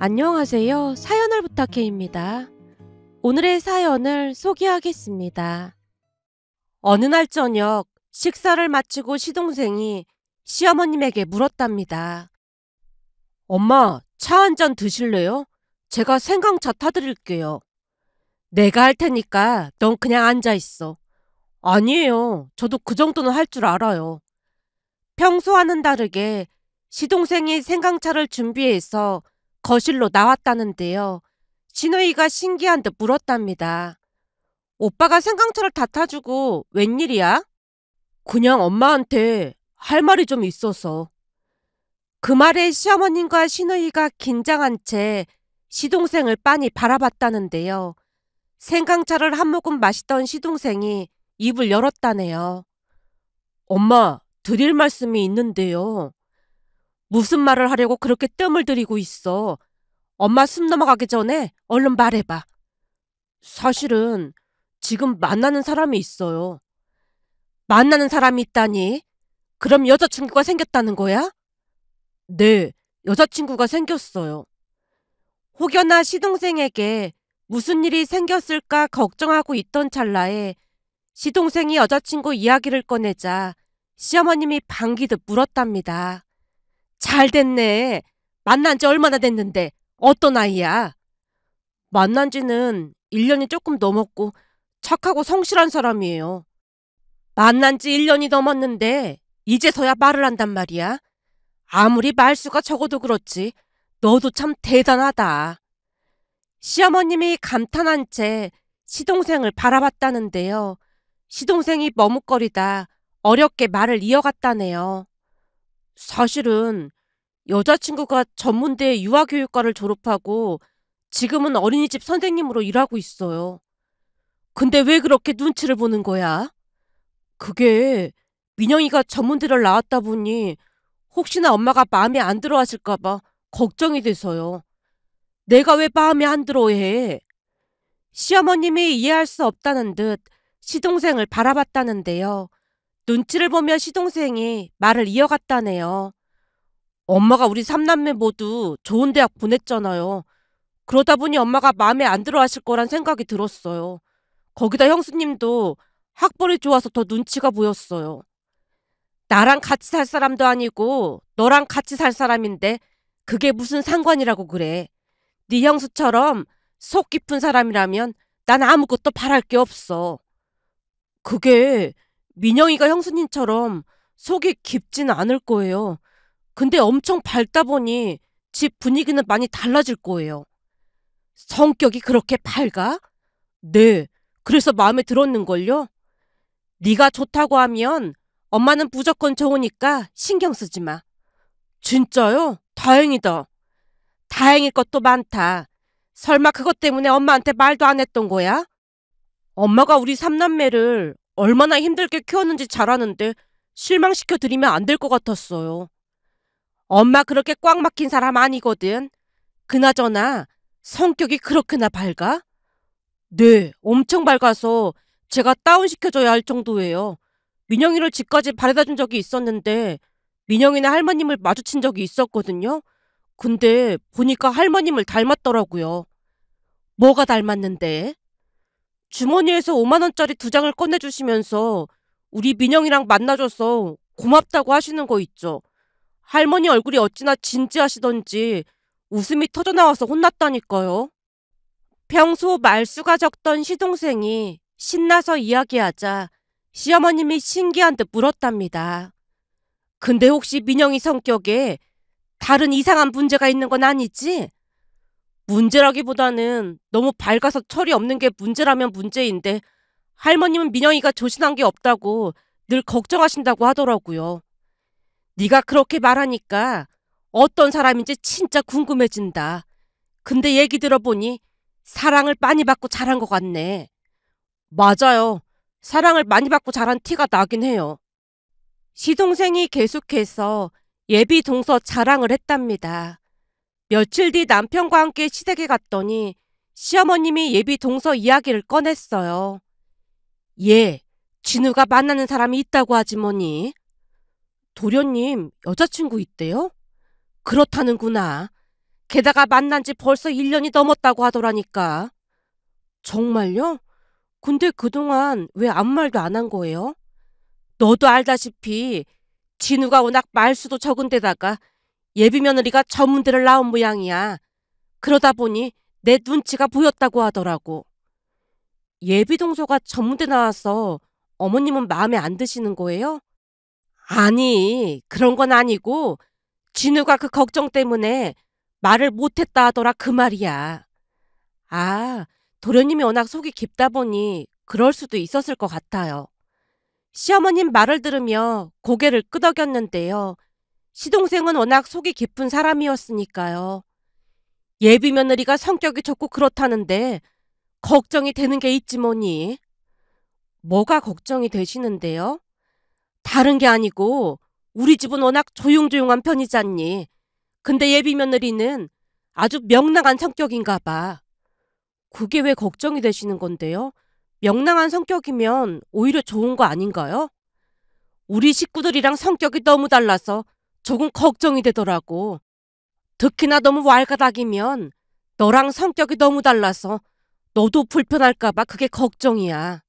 안녕하세요. 사연을 부탁해입니다. 오늘의 사연을 소개하겠습니다. 어느 날 저녁 식사를 마치고 시동생이 시어머님에게 물었답니다. 엄마, 차 한 잔 드실래요? 제가 생강차 타드릴게요. 내가 할 테니까 넌 그냥 앉아있어. 아니에요. 저도 그 정도는 할 줄 알아요. 평소와는 다르게 시동생이 생강차를 준비해서 거실로 나왔다는데요. 시누이가 신기한 듯 물었답니다. 오빠가 생강차를 다 타주고 웬일이야? 그냥 엄마한테 할 말이 좀 있어서. 그 말에 시어머님과 시누이가 긴장한 채 시동생을 빤히 바라봤다는데요. 생강차를 한 모금 마시던 시동생이 입을 열었다네요. 엄마, 드릴 말씀이 있는데요. 무슨 말을 하려고 그렇게 뜸을 들이고 있어? 엄마 숨 넘어가기 전에 얼른 말해봐. 사실은 지금 만나는 사람이 있어요. 만나는 사람이 있다니? 그럼 여자친구가 생겼다는 거야? 네, 여자친구가 생겼어요. 혹여나 시동생에게 무슨 일이 생겼을까 걱정하고 있던 찰나에 시동생이 여자친구 이야기를 꺼내자 시어머님이 반기듯 물었답니다. 잘 됐네. 만난 지 얼마나 됐는데 어떤 아이야? 만난 지는 1년이 조금 넘었고 착하고 성실한 사람이에요. 만난 지 1년이 넘었는데 이제서야 말을 한단 말이야. 아무리 말수가 적어도 그렇지 너도 참 대단하다. 시어머님이 감탄한 채 시동생을 바라봤다는데요. 시동생이 머뭇거리다 어렵게 말을 이어갔다네요. 사실은 여자친구가 전문대 유아교육과를 졸업하고 지금은 어린이집 선생님으로 일하고 있어요. 근데 왜 그렇게 눈치를 보는 거야? 그게 민영이가 전문대를 나왔다 보니 혹시나 엄마가 마음에 안 들어 하실까 봐 걱정이 돼서요. 내가 왜 마음에 안 들어 해? 시어머님이 이해할 수 없다는 듯 시동생을 바라봤다는데요. 눈치를 보며 시동생이 말을 이어갔다네요. 엄마가 우리 삼남매 모두 좋은 대학 보냈잖아요. 그러다 보니 엄마가 마음에 안 들어 하실 거란 생각이 들었어요. 거기다 형수님도 학벌이 좋아서 더 눈치가 보였어요. 나랑 같이 살 사람도 아니고 너랑 같이 살 사람인데 그게 무슨 상관이라고 그래. 네 형수처럼 속 깊은 사람이라면 난 아무것도 바랄 게 없어. 그게 민영이가 형수님처럼 속이 깊지는 않을 거예요. 근데 엄청 밝다 보니 집 분위기는 많이 달라질 거예요. 성격이 그렇게 밝아? 네, 그래서 마음에 들었는걸요? 네가 좋다고 하면 엄마는 무조건 좋으니까 신경 쓰지 마. 진짜요? 다행이다. 다행일 것도 많다. 설마 그것 때문에 엄마한테 말도 안 했던 거야? 엄마가 우리 삼남매를 얼마나 힘들게 키웠는지 잘 아는데 실망시켜 드리면 안 될 것 같았어요. 엄마 그렇게 꽉 막힌 사람 아니거든. 그나저나 성격이 그렇게나 밝아? 네, 엄청 밝아서 제가 다운시켜줘야 할 정도예요. 민영이를 집까지 바래다 준 적이 있었는데 민영이네 할머님을 마주친 적이 있었거든요. 근데 보니까 할머님을 닮았더라고요. 뭐가 닮았는데? 주머니에서 5만 원짜리 2장을 꺼내주시면서 우리 민영이랑 만나줘서 고맙다고 하시는 거 있죠. 할머니 얼굴이 어찌나 진지하시던지 웃음이 터져나와서 혼났다니까요. 평소 말수가 적던 시동생이 신나서 이야기하자 시어머님이 신기한 듯 물었답니다. 근데 혹시 민영이 성격에 다른 이상한 문제가 있는 건 아니지? 문제라기보다는 너무 밝아서 철이 없는 게 문제라면 문제인데 할머님은 민영이가 조신한 게 없다고 늘 걱정하신다고 하더라고요. 네가 그렇게 말하니까 어떤 사람인지 진짜 궁금해진다. 근데 얘기 들어보니 사랑을 많이 받고 자란 것 같네. 맞아요. 사랑을 많이 받고 자란 티가 나긴 해요. 시동생이 계속해서 예비 동서 자랑을 했답니다. 며칠 뒤 남편과 함께 시댁에 갔더니 시어머님이 예비 동서 이야기를 꺼냈어요. 예, 진우가 만나는 사람이 있다고 하지 뭐니. 도련님, 여자친구 있대요? 그렇다는구나. 게다가 만난 지 벌써 1년이 넘었다고 하더라니까. 정말요? 근데 그동안 왜 아무 말도 안 한 거예요? 너도 알다시피 진우가 워낙 말수도 적은 데다가 예비 며느리가 전문대를 나온 모양이야. 그러다 보니 내 눈치가 보였다고 하더라고. 예비 동서가 전문대 나와서 어머님은 마음에 안 드시는 거예요? 아니, 그런 건 아니고 진우가 그 걱정 때문에 말을 못했다 하더라 그 말이야. 아, 도련님이 워낙 속이 깊다 보니 그럴 수도 있었을 것 같아요. 시어머님 말을 들으며 고개를 끄덕였는데요. 시동생은 워낙 속이 깊은 사람이었으니까요. 예비 며느리가 성격이 좋고 그렇다는데 걱정이 되는 게 있지 뭐니. 뭐가 걱정이 되시는데요? 다른 게 아니고 우리 집은 워낙 조용조용한 편이잖니. 근데 예비 며느리는 아주 명랑한 성격인가 봐. 그게 왜 걱정이 되시는 건데요? 명랑한 성격이면 오히려 좋은 거 아닌가요? 우리 식구들이랑 성격이 너무 달라서 조금 걱정이 되더라고. 특히나 너무 왈가닥이면 너랑 성격이 너무 달라서 너도 불편할까 봐 그게 걱정이야.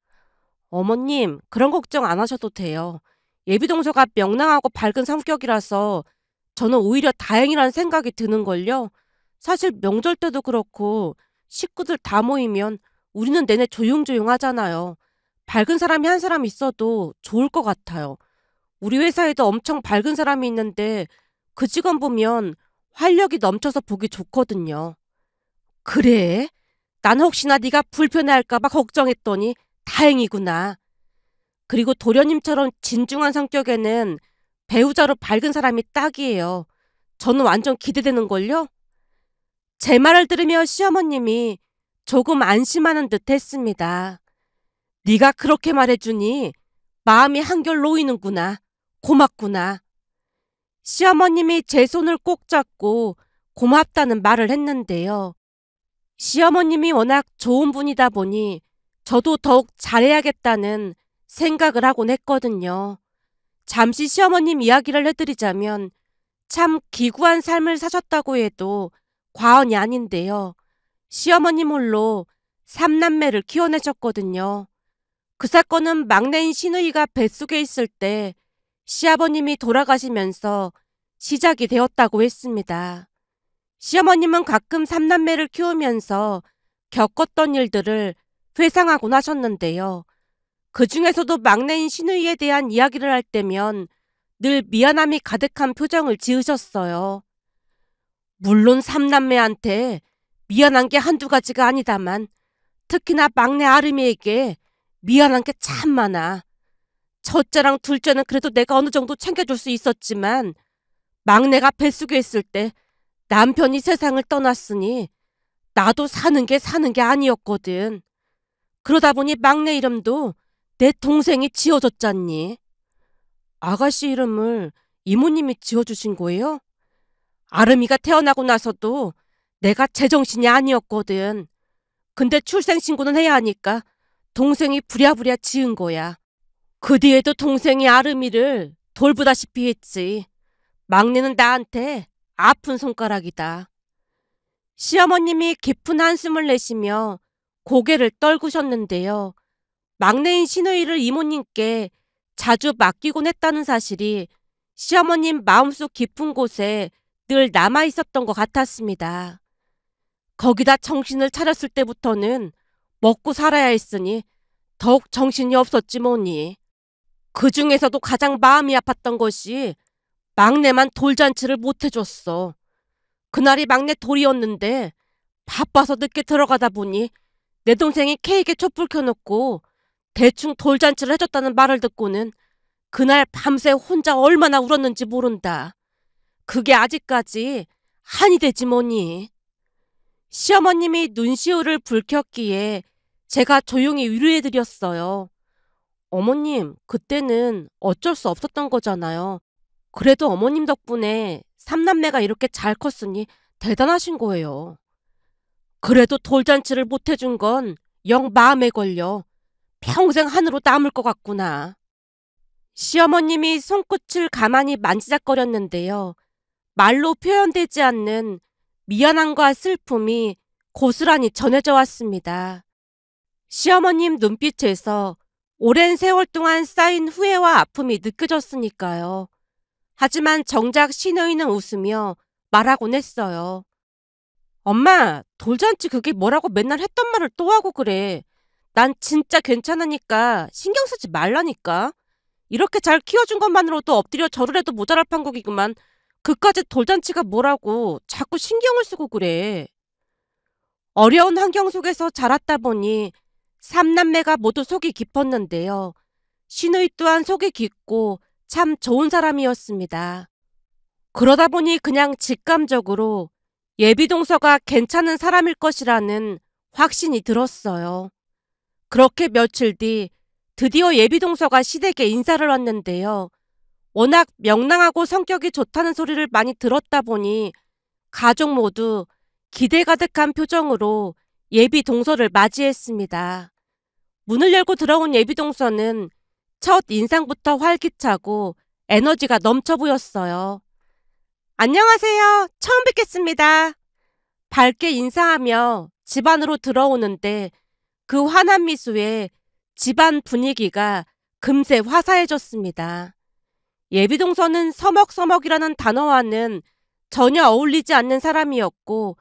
어머님, 그런 걱정 안 하셔도 돼요. 예비동서가 명랑하고 밝은 성격이라서 저는 오히려 다행이라는 생각이 드는걸요. 사실 명절 때도 그렇고 식구들 다 모이면 우리는 내내 조용조용하잖아요. 밝은 사람이 한 사람 있어도 좋을 것 같아요. 우리 회사에도 엄청 밝은 사람이 있는데 그 직원 보면 활력이 넘쳐서 보기 좋거든요. 그래? 난 혹시나 네가 불편해할까 봐 걱정했더니 다행이구나. 그리고 도련님처럼 진중한 성격에는 배우자로 밝은 사람이 딱이에요. 저는 완전 기대되는걸요? 제 말을 들으며 시어머님이 조금 안심하는 듯 했습니다. 네가 그렇게 말해주니 마음이 한결 놓이는구나. 고맙구나. 시어머님이 제 손을 꼭 잡고 고맙다는 말을 했는데요. 시어머님이 워낙 좋은 분이다 보니 저도 더욱 잘해야겠다는 생각을 하곤 했거든요. 잠시 시어머님 이야기를 해드리자면 참 기구한 삶을 사셨다고 해도 과언이 아닌데요. 시어머님 홀로 3남매를 키워내셨거든요. 그 사건은 막내인 시누이가 뱃속에 있을 때 시아버님이 돌아가시면서 시작이 되었다고 했습니다. 시어머님은 가끔 3남매를 키우면서 겪었던 일들을 회상하곤 하셨는데요. 그 중에서도 막내인 시누이에 대한 이야기를 할 때면 늘 미안함이 가득한 표정을 지으셨어요. 물론 3남매한테 미안한 게 한두 가지가 아니다만 특히나 막내 아름이에게 미안한 게 참 많아. 첫째랑 둘째는 그래도 내가 어느 정도 챙겨줄 수 있었지만 막내가 뱃속에 있을 때 남편이 세상을 떠났으니 나도 사는 게 아니었거든. 그러다 보니 막내 이름도 내 동생이 지어줬잖니. 아가씨 이름을 이모님이 지어주신 거예요? 아름이가 태어나고 나서도 내가 제정신이 아니었거든. 근데 출생신고는 해야 하니까 동생이 부랴부랴 지은 거야. 그 뒤에도 동생이 아름이를 돌보다시피 했지. 막내는 나한테 아픈 손가락이다. 시어머님이 깊은 한숨을 내쉬며 고개를 떨구셨는데요. 막내인 시누이를 이모님께 자주 맡기곤 했다는 사실이 시어머님 마음속 깊은 곳에 늘 남아있었던 것 같았습니다. 거기다 정신을 차렸을 때부터는 먹고 살아야 했으니 더욱 정신이 없었지 뭐니. 그 중에서도 가장 마음이 아팠던 것이 막내만 돌잔치를 못 해줬어. 그날이 막내 돌이었는데 바빠서 늦게 들어가다 보니 내 동생이 케이크에 촛불 켜놓고 대충 돌잔치를 해줬다는 말을 듣고는 그날 밤새 혼자 얼마나 울었는지 모른다. 그게 아직까지 한이 되지 뭐니. 시어머님이 눈시울을 붉혔기에 제가 조용히 위로해드렸어요. 어머님, 그때는 어쩔 수 없었던 거잖아요. 그래도 어머님 덕분에 삼남매가 이렇게 잘 컸으니 대단하신 거예요. 그래도 돌잔치를 못 해준 건 영 마음에 걸려. 평생 한으로 남을 것 같구나. 시어머님이 손끝을 가만히 만지작거렸는데요. 말로 표현되지 않는 미안함과 슬픔이 고스란히 전해져 왔습니다. 시어머님 눈빛에서 오랜 세월 동안 쌓인 후회와 아픔이 느껴졌으니까요. 하지만 정작 시누이는 웃으며 말하곤 했어요. 엄마, 돌잔치 그게 뭐라고 맨날 했던 말을 또 하고 그래. 난 진짜 괜찮으니까 신경 쓰지 말라니까. 이렇게 잘 키워준 것만으로도 엎드려 절을 해도 모자랄 판국이구만. 그까짓 돌잔치가 뭐라고 자꾸 신경을 쓰고 그래. 어려운 환경 속에서 자랐다 보니 삼남매가 모두 속이 깊었는데요. 시누이 또한 속이 깊고 참 좋은 사람이었습니다. 그러다 보니 그냥 직감적으로 예비동서가 괜찮은 사람일 것이라는 확신이 들었어요. 그렇게 며칠 뒤 드디어 예비동서가 시댁에 인사를 왔는데요. 워낙 명랑하고 성격이 좋다는 소리를 많이 들었다 보니 가족 모두 기대 가득한 표정으로 예비동서를 맞이했습니다. 문을 열고 들어온 예비동서는 첫 인상부터 활기차고 에너지가 넘쳐 보였어요. 안녕하세요. 처음 뵙겠습니다. 밝게 인사하며 집 안으로 들어오는데 그 환한 미소에 집안 분위기가 금세 화사해졌습니다. 예비동서는 서먹서먹이라는 단어와는 전혀 어울리지 않는 사람이었고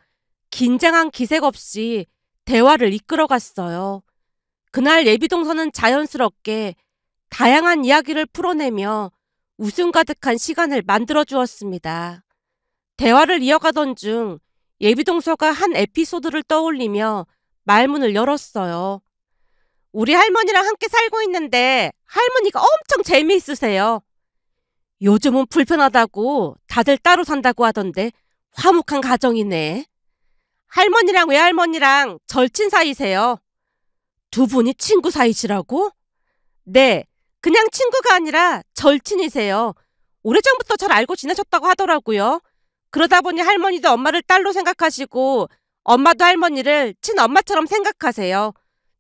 긴장한 기색 없이 대화를 이끌어갔어요. 그날 예비동서는 자연스럽게 다양한 이야기를 풀어내며 웃음 가득한 시간을 만들어 주었습니다. 대화를 이어가던 중 예비동서가 한 에피소드를 떠올리며 말문을 열었어요. 우리 할머니랑 함께 살고 있는데 할머니가 엄청 재미있으세요. 요즘은 불편하다고 다들 따로 산다고 하던데 화목한 가정이네. 할머니랑 외할머니랑 절친 사이세요. 두 분이 친구 사이시라고? 네, 그냥 친구가 아니라 절친이세요. 오래전부터 잘 알고 지내셨다고 하더라고요. 그러다 보니 할머니도 엄마를 딸로 생각하시고 엄마도 할머니를 친엄마처럼 생각하세요.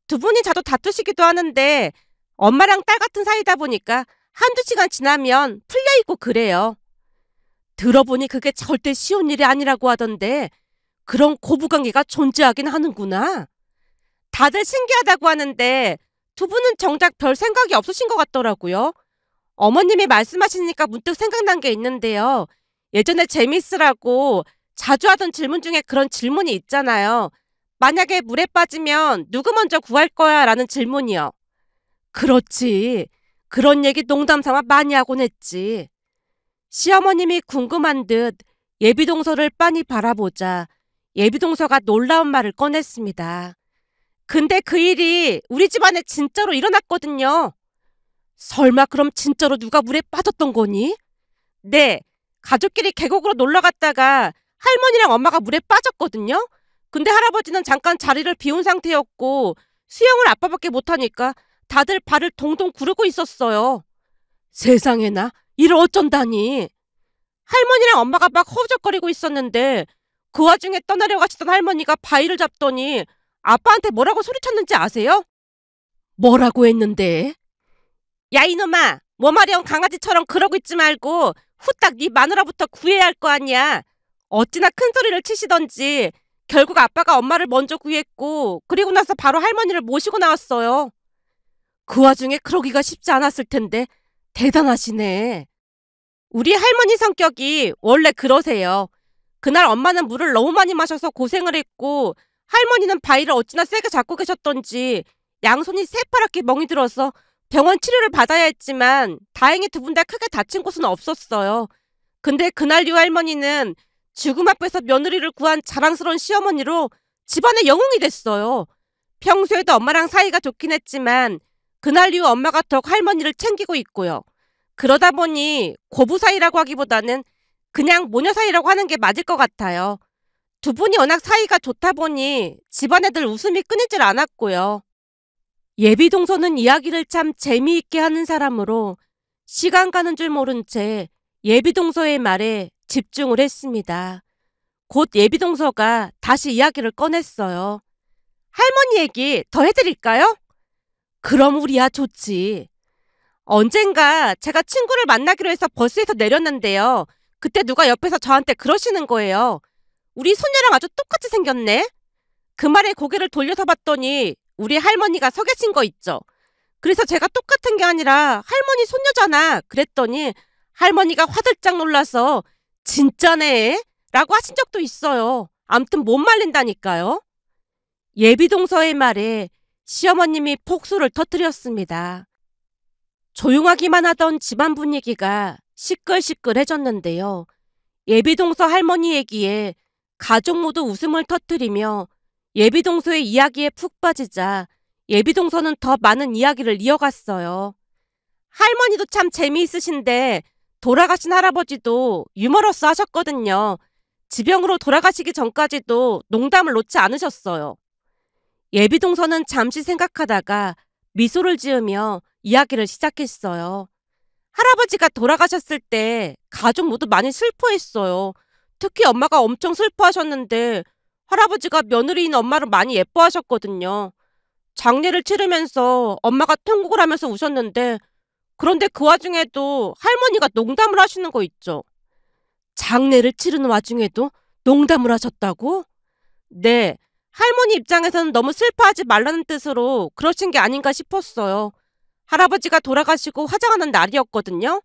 두 분이 자주 다투시기도 하는데 엄마랑 딸 같은 사이다 보니까 한두 시간 지나면 풀려있고 그래요. 들어보니 그게 절대 쉬운 일이 아니라고 하던데 그런 고부관계가 존재하긴 하는구나. 다들 신기하다고 하는데 두 분은 정작 별 생각이 없으신 것 같더라고요. 어머님이 말씀하시니까 문득 생각난 게 있는데요. 예전에 재미있으라고 자주 하던 질문 중에 그런 질문이 있잖아요. 만약에 물에 빠지면 누구 먼저 구할 거야? 라는 질문이요. 그렇지. 그런 얘기 농담 삼아 많이 하곤 했지. 시어머님이 궁금한 듯 예비동서를 빤히 바라보자 예비동서가 놀라운 말을 꺼냈습니다. 근데 그 일이 우리 집안에 진짜로 일어났거든요. 설마 그럼 진짜로 누가 물에 빠졌던 거니? 네, 가족끼리 계곡으로 놀러 갔다가 할머니랑 엄마가 물에 빠졌거든요. 근데 할아버지는 잠깐 자리를 비운 상태였고 수영을 아빠밖에 못하니까 다들 발을 동동 구르고 있었어요. 세상에나, 이를 어쩐다니. 할머니랑 엄마가 막 허우적거리고 있었는데 그 와중에 떠나려 가시던 할머니가 바위를 잡더니 아빠한테 뭐라고 소리쳤는지 아세요? 뭐라고 했는데? 야 이놈아, 뭐마려운 강아지처럼 그러고 있지 말고 후딱 네 마누라부터 구해야 할 거 아니야. 어찌나 큰 소리를 치시던지 결국 아빠가 엄마를 먼저 구했고 그리고 나서 바로 할머니를 모시고 나왔어요. 그 와중에 그러기가 쉽지 않았을 텐데 대단하시네. 우리 할머니 성격이 원래 그러세요. 그날 엄마는 물을 너무 많이 마셔서 고생을 했고 할머니는 바위를 어찌나 세게 잡고 계셨던지 양손이 새파랗게 멍이 들어서 병원 치료를 받아야 했지만 다행히 두 분 다 크게 다친 곳은 없었어요. 근데 그날 이후 할머니는 죽음 앞에서 며느리를 구한 자랑스러운 시어머니로 집안의 영웅이 됐어요. 평소에도 엄마랑 사이가 좋긴 했지만 그날 이후 엄마가 더욱 할머니를 챙기고 있고요. 그러다 보니 고부 사이라고 하기보다는 그냥 모녀 사이라고 하는 게 맞을 것 같아요. 두 분이 워낙 사이가 좋다 보니 집안에 늘 웃음이 끊이질 않았고요. 예비동서는 이야기를 참 재미있게 하는 사람으로 시간 가는 줄 모른 채 예비동서의 말에 집중을 했습니다. 곧 예비동서가 다시 이야기를 꺼냈어요. 할머니 얘기 더 해드릴까요? 그럼 우리야 좋지. 언젠가 제가 친구를 만나기로 해서 버스에서 내렸는데요. 그때 누가 옆에서 저한테 그러시는 거예요. 우리 소녀랑 아주 똑같이 생겼네. 그 말에 고개를 돌려서 봤더니 우리 할머니가 서 계신 거 있죠. 그래서 제가 똑같은 게 아니라 할머니 손녀잖아 그랬더니 할머니가 화들짝 놀라서 진짜네? 라고 하신 적도 있어요. 암튼 못 말린다니까요. 예비동서의 말에 시어머님이 폭소를 터뜨렸습니다. 조용하기만 하던 집안 분위기가 시끌시끌해졌는데요. 예비동서 할머니 얘기에 가족 모두 웃음을 터뜨리며 예비동서의 이야기에 푹 빠지자 예비동서는 더 많은 이야기를 이어갔어요. 할머니도 참 재미있으신데 돌아가신 할아버지도 유머러스 하셨거든요. 지병으로 돌아가시기 전까지도 농담을 놓지 않으셨어요. 예비동서는 잠시 생각하다가 미소를 지으며 이야기를 시작했어요. 할아버지가 돌아가셨을 때 가족 모두 많이 슬퍼했어요. 특히 엄마가 엄청 슬퍼하셨는데 할아버지가 며느리인 엄마를 많이 예뻐하셨거든요. 장례를 치르면서 엄마가 통곡을 하면서 우셨는데 그런데 그 와중에도 할머니가 농담을 하시는 거 있죠. 장례를 치르는 와중에도 농담을 하셨다고? 네, 할머니 입장에서는 너무 슬퍼하지 말라는 뜻으로 그러신 게 아닌가 싶었어요. 할아버지가 돌아가시고 화장하는 날이었거든요.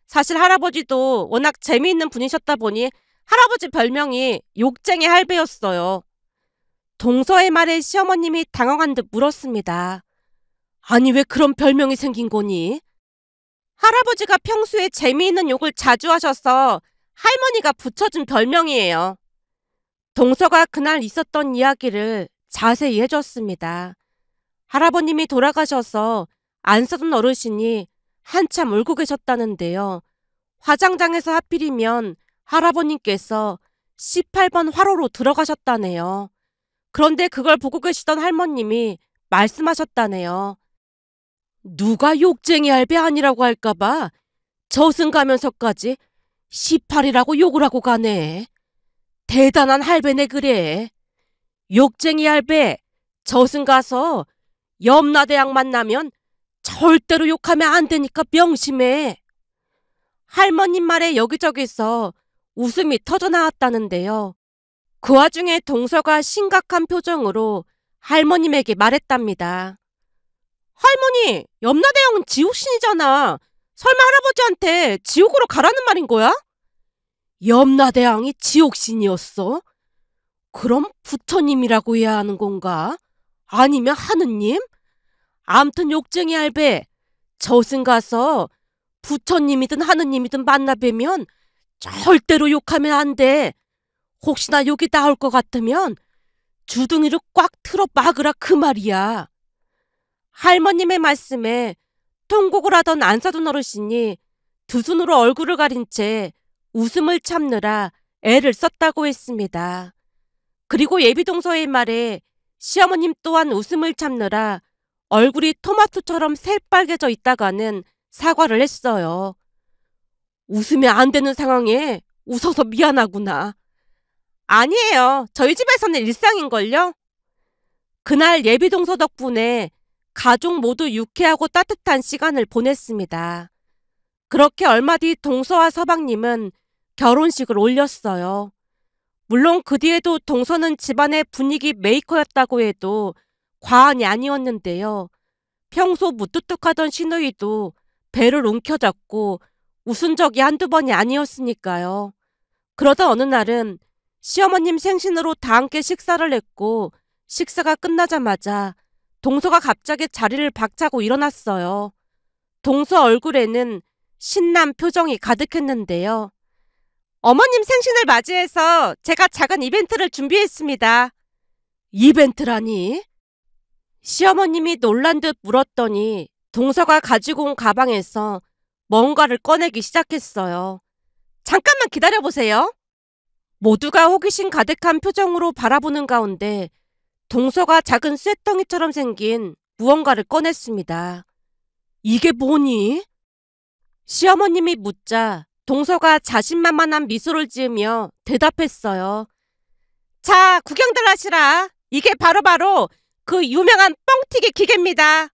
사실 할아버지도 워낙 재미있는 분이셨다 보니 할아버지 별명이 욕쟁이 할배였어요. 동서의 말에 시어머님이 당황한 듯 물었습니다. 아니 왜 그런 별명이 생긴 거니? 할아버지가 평소에 재미있는 욕을 자주 하셔서 할머니가 붙여준 별명이에요. 동서가 그날 있었던 이야기를 자세히 해줬습니다. 할아버님이 돌아가셔서 안 쓰던 어르신이 한참 울고 계셨다는데요. 화장장에서 하필이면 할아버님께서 18번 화로로 들어가셨다네요. 그런데 그걸 보고 계시던 할머님이 말씀하셨다네요. 누가 욕쟁이 할배 아니라고 할까봐 저승 가면서까지 18이라고 욕을 하고 가네. 대단한 할배네 그래. 욕쟁이 할배 저승 가서 염라대왕 만나면 절대로 욕하면 안 되니까 명심해. 할머님 말에 여기저기서 웃음이 터져나왔다는데요. 그 와중에 동서가 심각한 표정으로 할머님에게 말했답니다. 할머니, 염라대왕은 지옥신이잖아. 설마 할아버지한테 지옥으로 가라는 말인 거야? 염라대왕이 지옥신이었어? 그럼 부처님이라고 해야 하는 건가? 아니면 하느님? 암튼 욕쟁이 할배, 저승 가서 부처님이든 하느님이든 만나 뵈면 절대로 욕하면 안 돼. 혹시나 욕이 나올 것 같으면 주둥이를 꽉 틀어 막으라 그 말이야. 할머님의 말씀에 통곡을 하던 안사돈 어르신이 두 손으로 얼굴을 가린 채 웃음을 참느라 애를 썼다고 했습니다. 그리고 예비동서의 말에 시어머님 또한 웃음을 참느라 얼굴이 토마토처럼 새빨개져 있다가는 사과를 했어요. 웃으면 안 되는 상황에 웃어서 미안하구나. 아니에요. 저희 집에서는 일상인걸요. 그날 예비동서 덕분에 가족 모두 유쾌하고 따뜻한 시간을 보냈습니다. 그렇게 얼마 뒤 동서와 서방님은 결혼식을 올렸어요. 물론 그 뒤에도 동서는 집안의 분위기 메이커였다고 해도 과언이 아니었는데요. 평소 무뚝뚝하던 시누이도 배를 움켜잡고 웃은 적이 한두 번이 아니었으니까요. 그러던 어느 날은 시어머님 생신으로 다 함께 식사를 했고 식사가 끝나자마자 동서가 갑자기 자리를 박차고 일어났어요. 동서 얼굴에는 신난 표정이 가득했는데요. 어머님 생신을 맞이해서 제가 작은 이벤트를 준비했습니다. 이벤트라니? 시어머님이 놀란 듯 물었더니 동서가 가지고 온 가방에서 뭔가를 꺼내기 시작했어요. 잠깐만 기다려보세요. 모두가 호기심 가득한 표정으로 바라보는 가운데 동서가 작은 쇠덩이처럼 생긴 무언가를 꺼냈습니다. 이게 뭐니? 시어머님이 묻자 동서가 자신만만한 미소를 지으며 대답했어요. 자, 구경들 하시라. 이게 바로바로 그 유명한 뻥튀기 기계입니다.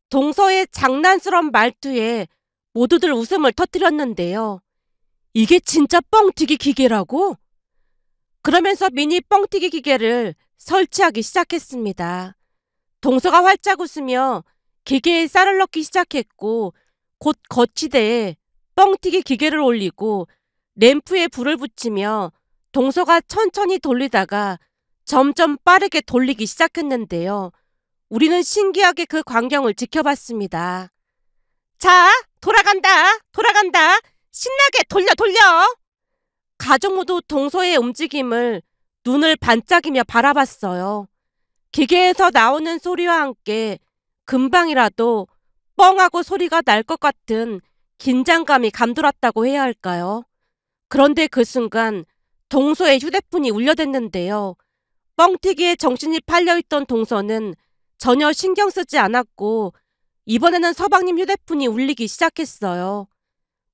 동서의 장난스러운 말투에 모두들 웃음을 터뜨렸는데요. 이게 진짜 뻥튀기 기계라고? 그러면서 미니 뻥튀기 기계를 설치하기 시작했습니다. 동서가 활짝 웃으며 기계에 쌀을 넣기 시작했고 곧 거치대에 뻥튀기 기계를 올리고 램프에 불을 붙이며 동서가 천천히 돌리다가 점점 빠르게 돌리기 시작했는데요. 우리는 신기하게 그 광경을 지켜봤습니다. 자, 돌아간다, 돌아간다. 신나게 돌려, 돌려. 가족 모두 동서의 움직임을 눈을 반짝이며 바라봤어요. 기계에서 나오는 소리와 함께 금방이라도 뻥하고 소리가 날 것 같은 긴장감이 감돌았다고 해야 할까요? 그런데 그 순간 동서의 휴대폰이 울려댔는데요. 뻥튀기에 정신이 팔려있던 동서는 전혀 신경 쓰지 않았고 이번에는 서방님 휴대폰이 울리기 시작했어요.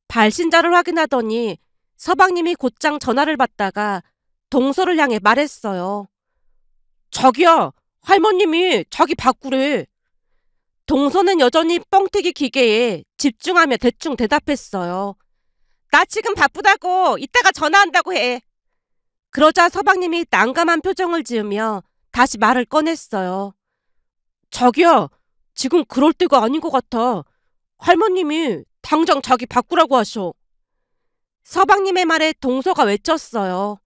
발신자를 확인하더니 서방님이 곧장 전화를 받다가 동서를 향해 말했어요. 자기야, 할머님이 자기 바꾸래. 동서는 여전히 뻥튀기 기계에 집중하며 대충 대답했어요. 나 지금 바쁘다고 이따가 전화한다고 해. 그러자 서방님이 난감한 표정을 지으며 다시 말을 꺼냈어요. 자기야, 지금 그럴 때가 아닌 것 같아. 할머님이 당장 자기 바꾸라고 하셔. 서방님의 말에 동서가 외쳤어요.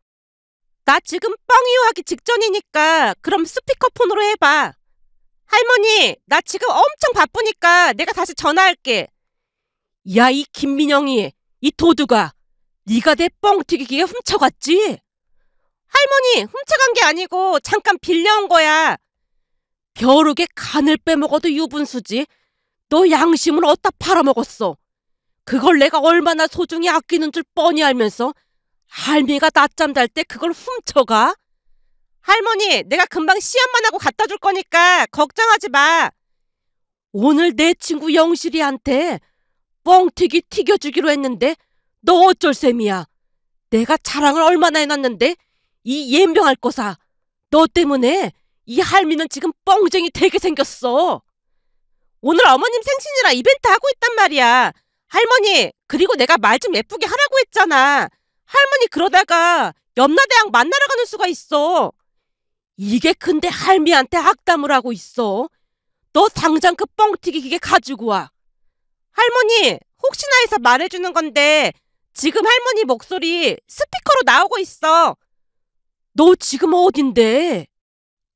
나 지금 뻥이요 하기 직전이니까 그럼 스피커폰으로 해봐. 할머니, 나 지금 엄청 바쁘니까 내가 다시 전화할게. 야, 이 김민영이, 이 도두가, 네가 내 뻥튀기기에 훔쳐갔지? 할머니, 훔쳐간 게 아니고 잠깐 빌려온 거야. 벼룩에 간을 빼먹어도 유분수지. 너 양심을 어디다 팔아먹었어. 그걸 내가 얼마나 소중히 아끼는 줄 뻔히 알면서 할미가 낮잠 잘 때 그걸 훔쳐가? 할머니, 내가 금방 시험만 하고 갖다 줄 거니까 걱정하지 마. 오늘 내 친구 영실이한테 뻥튀기 튀겨주기로 했는데 너 어쩔 셈이야. 내가 자랑을 얼마나 해놨는데 이 연병할 거사. 너 때문에 이 할미는 지금 뻥쟁이 되게 생겼어. 오늘 어머님 생신이라 이벤트 하고 있단 말이야. 할머니, 그리고 내가 말 좀 예쁘게 하라고 했잖아. 할머니 그러다가 염라대왕 만나러 가는 수가 있어. 이게 근데 할미한테 악담을 하고 있어. 너 당장 그 뻥튀기 기계 가지고 와. 할머니, 혹시나 해서 말해주는 건데 지금 할머니 목소리 스피커로 나오고 있어. 너 지금 어딘데?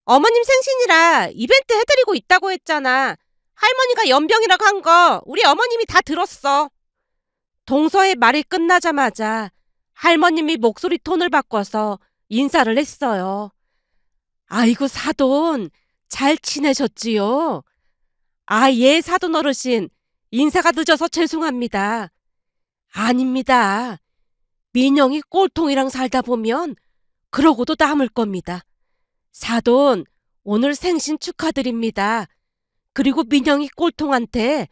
어머님 생신이라 이벤트 해드리고 있다고 했잖아. 할머니가 연병이라고 한 거 우리 어머님이 다 들었어. 동서의 말이 끝나자마자 할머님이 목소리 톤을 바꿔서 인사를 했어요. 아이고 사돈, 잘 지내셨지요? 아, 예, 사돈 어르신, 인사가 늦어서 죄송합니다. 아닙니다. 민영이 꼴통이랑 살다 보면 그러고도 남을 겁니다. 사돈, 오늘 생신 축하드립니다. 그리고 민영이 꼴통한테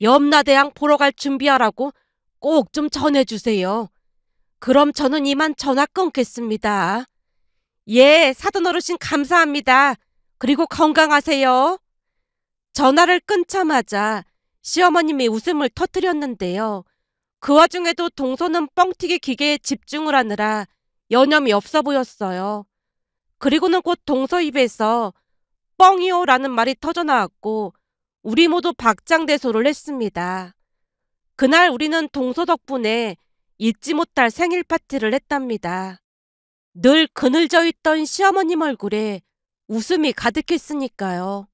염라대왕 보러 갈 준비하라고 꼭 좀 전해주세요. 그럼 저는 이만 전화 끊겠습니다. 예, 사돈 어르신 감사합니다. 그리고 건강하세요. 전화를 끊자마자 시어머님이 웃음을 터뜨렸는데요. 그 와중에도 동서는 뻥튀기 기계에 집중을 하느라 여념이 없어 보였어요. 그리고는 곧 동서 입에서 뻥이요라는 말이 터져나왔고 우리 모두 박장대소를 했습니다. 그날 우리는 동서 덕분에 잊지 못할 생일 파티를 했답니다. 늘 그늘져 있던 시어머님 얼굴에 웃음이 가득했으니까요.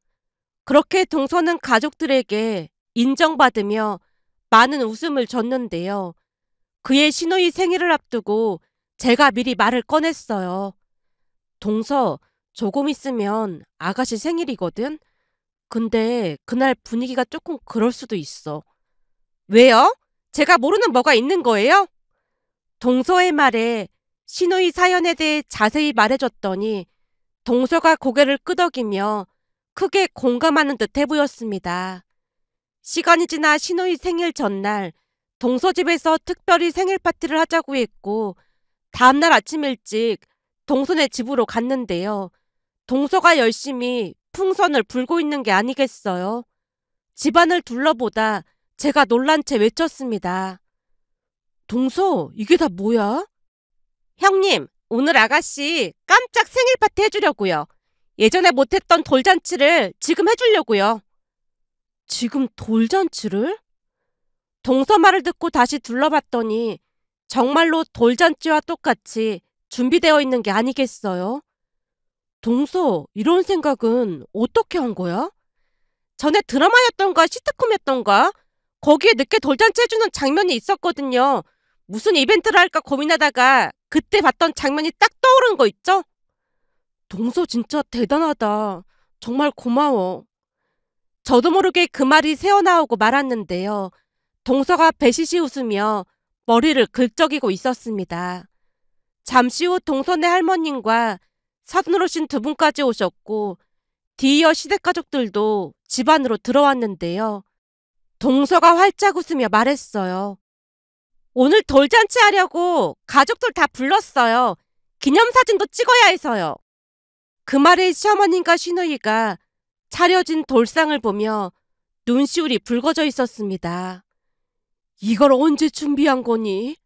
그렇게 동서는 가족들에게 인정받으며 많은 웃음을 줬는데요. 그의 시누이 생일을 앞두고 제가 미리 말을 꺼냈어요. 동서, 조금 있으면 아가씨 생일이거든? 근데 그날 분위기가 조금 그럴 수도 있어. 왜요? 제가 모르는 뭐가 있는 거예요? 동서의 말에 시누이 사연에 대해 자세히 말해줬더니 동서가 고개를 끄덕이며 크게 공감하는 듯해 보였습니다. 시간이 지나 시누이 생일 전날 동서 집에서 특별히 생일 파티를 하자고 했고 다음날 아침 일찍 동서네 집으로 갔는데요. 동서가 열심히 풍선을 불고 있는 게 아니겠어요. 집안을 둘러보다 제가 놀란 채 외쳤습니다. 동서, 이게 다 뭐야? 형님, 오늘 아가씨 깜짝 생일 파티 해주려고요. 예전에 못했던 돌잔치를 지금 해주려고요. 지금 돌잔치를? 동서 말을 듣고 다시 둘러봤더니 정말로 돌잔치와 똑같이 준비되어 있는 게 아니겠어요? 동서, 이런 생각은 어떻게 한 거야? 전에 드라마였던가 시트콤이었던가? 거기에 늦게 돌잔치 해주는 장면이 있었거든요. 무슨 이벤트를 할까 고민하다가 그때 봤던 장면이 딱 떠오른 거 있죠? 동서 진짜 대단하다. 정말 고마워. 저도 모르게 그 말이 새어나오고 말았는데요. 동서가 배시시 웃으며 머리를 긁적이고 있었습니다. 잠시 후 동서네 할머님과 사돈어르신 두 분까지 오셨고 뒤이어 시댁가족들도 집 안으로 들어왔는데요. 동서가 활짝 웃으며 말했어요. 오늘 돌잔치 하려고 가족들 다 불렀어요. 기념사진도 찍어야 해서요. 그 말에 시어머님과 시누이가 차려진 돌상을 보며 눈시울이 붉어져 있었습니다. 이걸 언제 준비한 거니?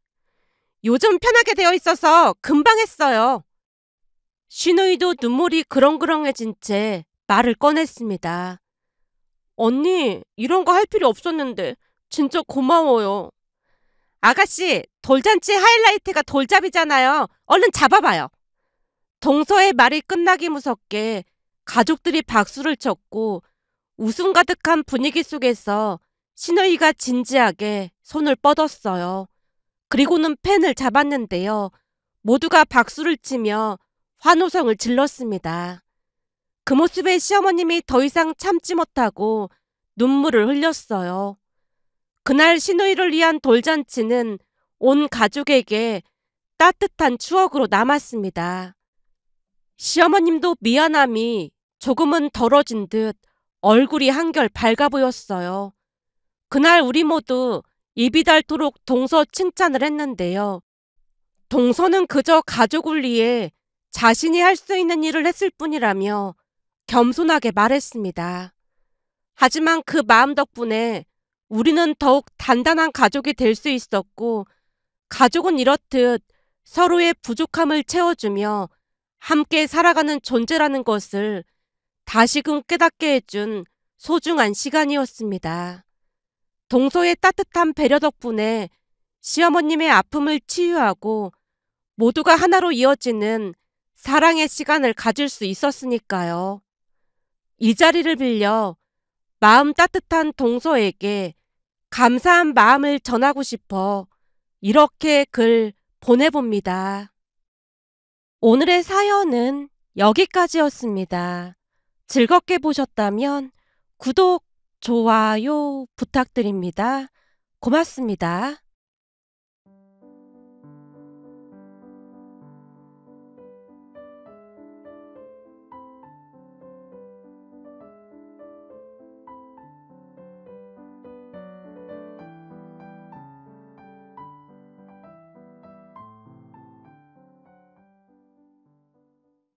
요즘 편하게 되어 있어서 금방 했어요. 시누이도 눈물이 그렁그렁해진 채 말을 꺼냈습니다. 언니, 이런 거 할 필요 없었는데 진짜 고마워요. 아가씨, 돌잔치 하이라이트가 돌잡이잖아요. 얼른 잡아봐요. 동서의 말이 끝나기 무섭게 가족들이 박수를 쳤고 웃음 가득한 분위기 속에서 시누이가 진지하게 손을 뻗었어요. 그리고는 펜을 잡았는데요. 모두가 박수를 치며 환호성을 질렀습니다. 그 모습에 시어머님이 더 이상 참지 못하고 눈물을 흘렸어요. 그날 시누이를 위한 돌잔치는 온 가족에게 따뜻한 추억으로 남았습니다. 시어머님도 미안함이 조금은 덜어진 듯 얼굴이 한결 밝아 보였어요. 그날 우리 모두 입이 닳도록 동서 칭찬을 했는데요. 동서는 그저 가족을 위해 자신이 할 수 있는 일을 했을 뿐이라며 겸손하게 말했습니다. 하지만 그 마음 덕분에 우리는 더욱 단단한 가족이 될 수 있었고, 가족은 이렇듯 서로의 부족함을 채워주며 함께 살아가는 존재라는 것을 다시금 깨닫게 해준 소중한 시간이었습니다. 동서의 따뜻한 배려 덕분에 시어머님의 아픔을 치유하고 모두가 하나로 이어지는 사랑의 시간을 가질 수 있었으니까요. 이 자리를 빌려 마음 따뜻한 동서에게 감사한 마음을 전하고 싶어 이렇게 글 보내봅니다. 오늘의 사연은 여기까지였습니다. 즐겁게 보셨다면 구독, 좋아요 부탁드립니다. 고맙습니다.